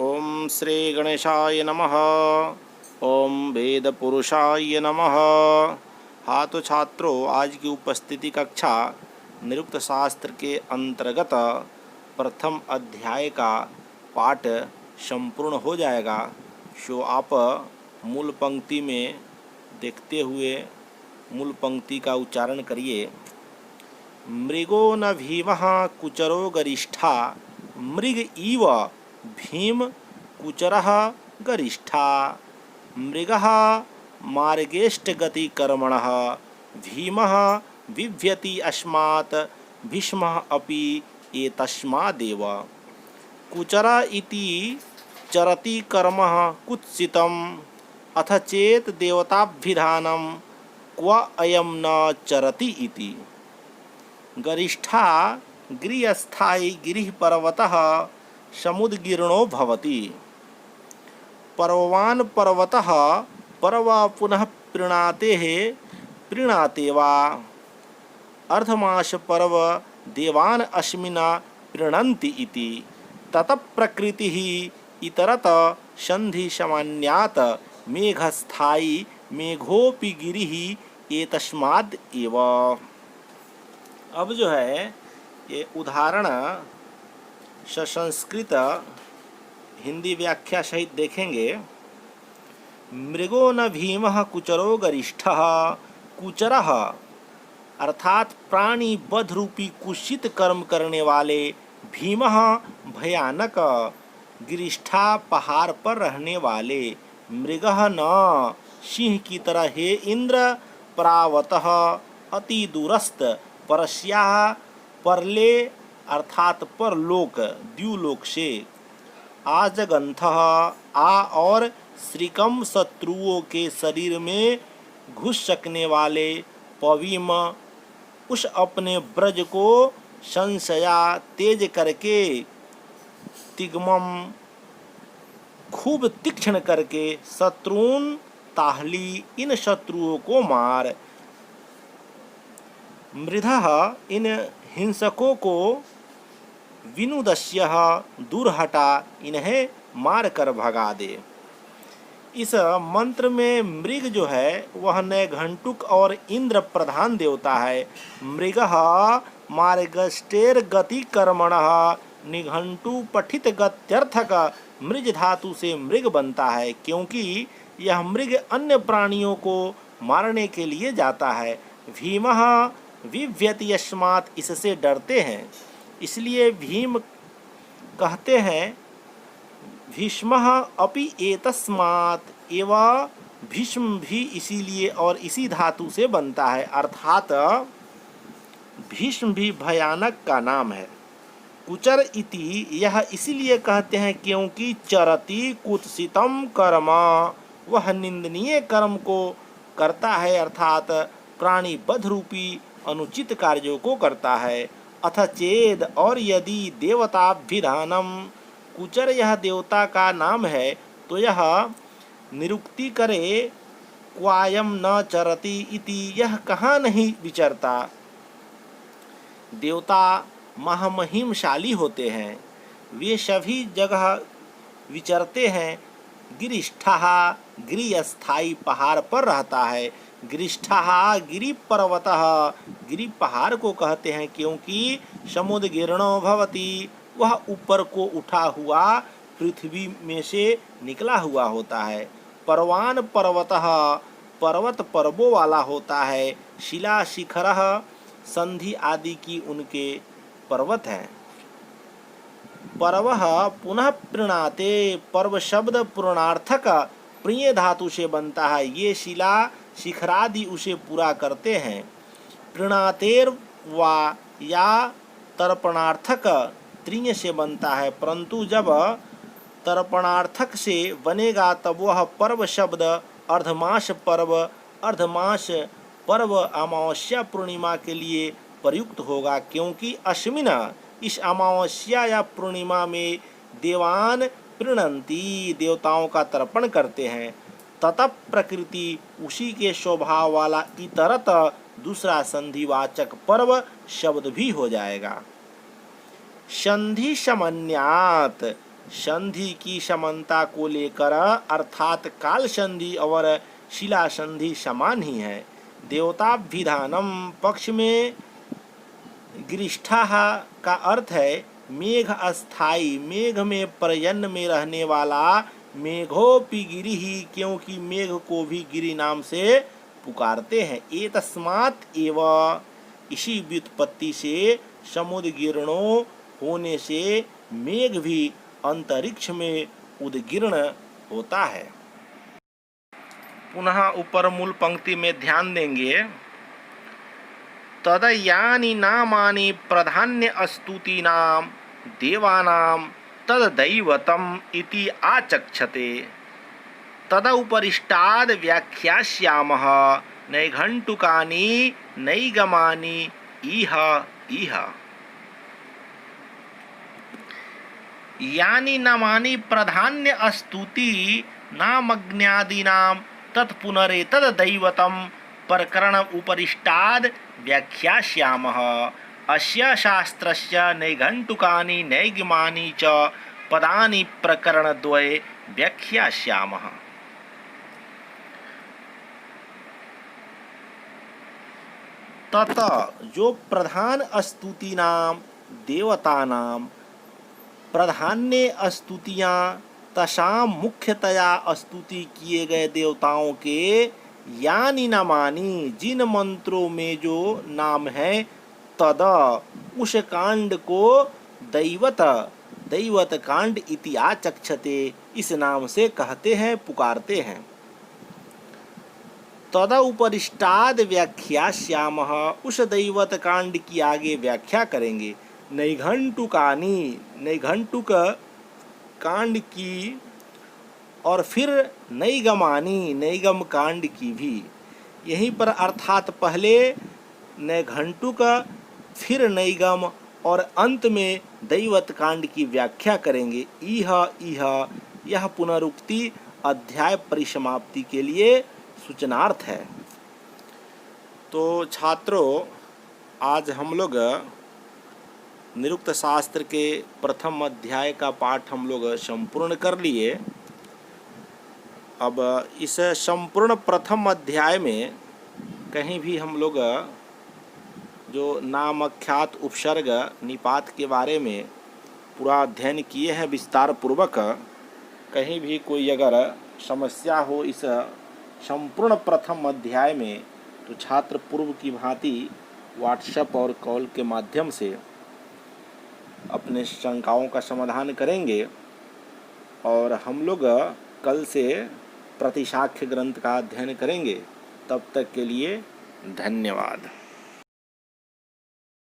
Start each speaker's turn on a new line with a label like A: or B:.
A: ओम श्री गणेशाय नमः। ओम वेद पुरुषाय नमः। हाँ तो छात्रों, आज की उपस्थिति कक्षा निरुक्त शास्त्र के अंतर्गत प्रथम अध्याय का पाठ संपूर्ण हो जाएगा। सो आप मूल पंक्ति में देखते हुए मूल पंक्ति का उच्चारण करिए। मृगो न भीमः कुचरो गरिष्ठा, मृग इव भीम कुचरः गरिष्ठा। मृगः मार्गेष्टगतिकर्मणः, भीमः बिभ्यति अस्मात्, भीष्मः अपि एतस्मादेव। कुचर इति चरति कर्मः कुत्सितम्, अथ चेत् देवताभिधानं क्व अयं न चरति इति। गरिष्ठा गिरिस्थायी गिरिः पर्वतः समुद्गिरणो भवति। पर्ववान् पर्वतः पर्व पुनः प्रीणाते वा। अर्धमास पर्व देवान् अस्मिन् प्रीणन्ति इति। ततः प्रकृतिः इतरत संधि सामान्यात् मेघस्थायी मेघोपि गिरिः एतस्माद् एव। अब जो है ये उदाहरण संस्कृत हिंदी व्याख्या सहित देखेंगे। मृगो न भीमः कुचरो गरिष्ठः। कुचरः अर्थात प्राणी बध रूपी कुत्सित कर्म करने वाले, भीमः भयानक, गिरिष्ठा पहाड़ पर रहने वाले। मृगः न सिंह की तरह हे इंद्र, परावतः अति दूरस्थ, परस्याः परले अर्थात परलोक द्युलोक से। आजगंथः आ और श्रीकम शत्रुओं के शरीर में घुस सकने वाले। पवीम उस अपने ब्रज को संशया तेज करके, तिग्मम खूब तीक्ष्ण करके, शत्रुन ताहली इन शत्रुओं को मार। मृधः इन हिंसकों को, विनुदस्यः दूर हटा, इन्हें मार कर भगा दे। इस मंत्र में मृग जो है वह नैघंटुक और इंद्र प्रधान देवता है। मृगः मार्गस्टेर गति कर्मणः, निघंटु पठित गत्यर्थक मृज धातु से मृग बनता है, क्योंकि यह मृग अन्य प्राणियों को मारने के लिए जाता है। भीमः विभ्यति यस्मात्, इससे डरते हैं, इसलिए भीम कहते हैं। भीष्मः अपि एतस्मात् एव, भीष्म भी इसीलिए और इसी धातु से बनता है, अर्थात भीष्म भी भयानक का नाम है। कुचर इति यह इसीलिए कहते हैं क्योंकि चरति कुत्सितम कर्म, वह निंदनीय कर्म को करता है, अर्थात प्राणी बध रूपी अनुचित कार्यों को करता है। अथ चेद और यदि देवताभिधानम, कुचर यह देवता का नाम है, तो यह निरुक्ति करे क्वायम न चरति इति, यह कहाँ नहीं विचरता। देवता महामहिमशाली होते हैं, वे सभी जगह विचरते हैं। गिरिष्ठः गिरिस्थायी पहाड़ पर रहता है। गिरिष्ठः गिरि पर्वतः, गिरि पहाड़ को कहते हैं क्योंकि समुद्गिरणो भवति, वह ऊपर को उठा हुआ पृथ्वी में से निकला हुआ होता है। पर्वान पर्वतः, पर्वत पर्वों वाला होता है। शिला शिखरः, संधि आदि की उनके पर्वत हैं। पर्वः पुनः प्रीणाते, पर्व शब्द पूर्णार्थक प्रिय धातु से बनता है। ये शिला शिखरादि उसे पूरा करते हैं। प्रीणातेर वा या तर्पणार्थक त्रिय से बनता है, परंतु जब तर्पणार्थक से बनेगा तब वह पर्व शब्द अर्धमास पर्व, अर्धमास पर्व अमावस्या पूर्णिमा के लिए प्रयुक्त होगा, क्योंकि अस्मिन इस अमावस्या या पूर्णिमा में देवान प्रीणंती, देवताओं का तर्पण करते हैं। ततः प्रकृति उसी के स्वभाव वाला इतरत दूसरा संधिवाचक पर्व शब्द भी हो जाएगा। संधि समन्यात संधि की समानता को लेकर, अर्थात काल संधि और शिला संधि समान ही है। देवताभिधानम पक्ष में गिरिष्ठा का अर्थ है मेघ अस्थाई, मेघ में पर्जन्य में रहने वाला। मेघोपि गिरि ही, क्योंकि मेघ को भी गिरि नाम से पुकारते हैं। एतस्मात् एव, इसी व्युत्पत्ति से समुद्गिरणो होने से मेघ भी अंतरिक्ष में उद्गिर्ण होता है। पुनः ऊपर मूल पंक्ति में ध्यान देंगे। तदयानि नामानि प्राधान्य स्तुतीनां देवानां तद्दैवतम् इति आचक्षते। तदुपरिष्टाद् व्याख्यास्यामः नैघण्टुकानि नैगमानि इह इह। यानि नामानि प्राधान्य स्तुति नामज्ञादीनां तत्पुनरेतद्दैवतं प्रकरण उपरिष्टाद् व्याख्यास्यामः। अस्य शास्त्रस्य नैघण्टुकानि नैगमानि च पदानि प्रकरणद्वये व्याख्यास्यामः। तत, जो प्रधान स्तुति नाम देवतानां प्राधान्य स्तुतियाँ, तसाम मुख्यतया स्तुति किए गए देवताओं के, यानि नामानि, जिन मंत्रों में जो नाम है, तद, उस कांड को, दैवत कांड इति आचक्षते, इस नाम से कहते हैं, पुकारते हैं। तदुपरिष्टाद् व्याख्यास्यामः, उस दैवत कांड की आगे व्याख्या करेंगे। नैघण्टुकानि, नैघण्टुक कांड की, और फिर नैगमानि, नैगम कांड की भी। यहीं पर अर्थात पहले नैघण्टुक, फिर नैगम, और अंत में दैवत कांड की व्याख्या करेंगे। इह इह, यह पुनरुक्ति अध्याय परिसमाप्ति के लिए सूचनार्थ है। तो छात्रों, आज हम लोग निरुक्त शास्त्र के प्रथम अध्याय का पाठ हम लोग संपूर्ण कर लिए। अब इस संपूर्ण प्रथम अध्याय में कहीं भी हम लोग जो नामख्यात उपसर्ग निपात के बारे में पूरा अध्ययन किए हैं विस्तार पूर्वक। कहीं भी कोई अगर समस्या हो इस संपूर्ण प्रथम अध्याय में, तो छात्र पूर्व की भांति व्हाट्सएप और कॉल के माध्यम से अपने शंकाओं का समाधान करेंगे। और हम लोग कल से प्रतिशाख्य ग्रंथ का अध्ययन करेंगे। तब तक के लिए धन्यवाद।